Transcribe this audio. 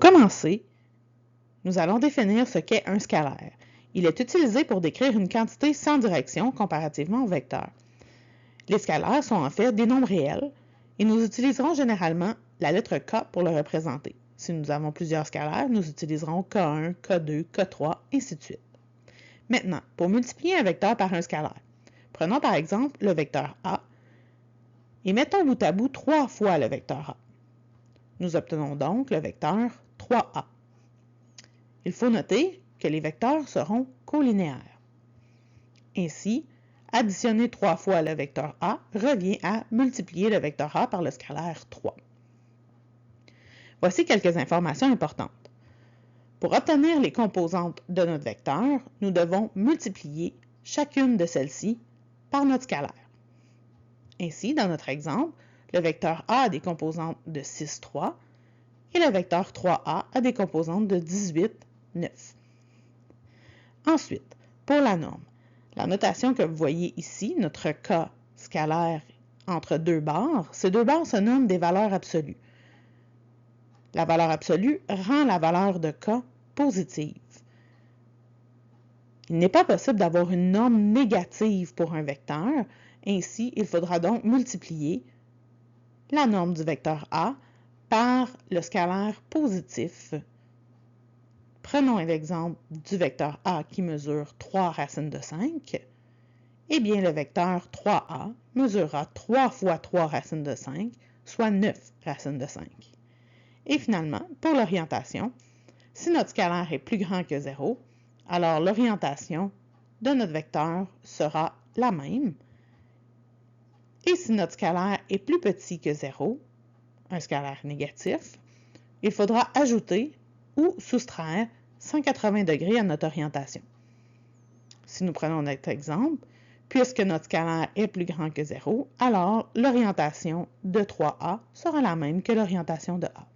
commencer, nous allons définir ce qu'est un scalaire. Il est utilisé pour décrire une quantité sans direction comparativement au vecteur. Les scalaires sont en fait des nombres réels et nous utiliserons généralement la lettre K pour le représenter. Si nous avons plusieurs scalaires, nous utiliserons K1, K2, K3, ainsi de suite. Maintenant, pour multiplier un vecteur par un scalaire, prenons par exemple le vecteur A et mettons bout à bout 3 fois le vecteur A. Nous obtenons donc le vecteur 3A. Il faut noter que les vecteurs seront colinéaires. Ainsi, additionner 3 fois le vecteur A revient à multiplier le vecteur A par le scalaire 3. Voici quelques informations importantes. Pour obtenir les composantes de notre vecteur, nous devons multiplier chacune de celles-ci par notre scalaire. Ainsi, dans notre exemple, le vecteur A a des composantes de 6, 3 et le vecteur 3A a des composantes de 18, 9. Ensuite, pour la norme, la notation que vous voyez ici, notre K scalaire entre deux barres, ces deux barres se nomment des valeurs absolues. La valeur absolue rend la valeur de K positive. Il n'est pas possible d'avoir une norme négative pour un vecteur, ainsi il faudra donc multiplier la norme du vecteur A par le scalaire positif. Prenons l'exemple du vecteur A qui mesure 3 racines de 5. Eh bien, le vecteur 3A mesurera 3 fois 3 racines de 5, soit 9 racines de 5. Et finalement, pour l'orientation, si notre scalaire est plus grand que 0, alors l'orientation de notre vecteur sera la même. Et si notre scalaire est plus petit que 0, un scalaire négatif, il faudra ajouter ou soustraire 180 degrés à notre orientation. Si nous prenons notre exemple, puisque notre scalaire est plus grand que 0, alors l'orientation de 3A sera la même que l'orientation de A.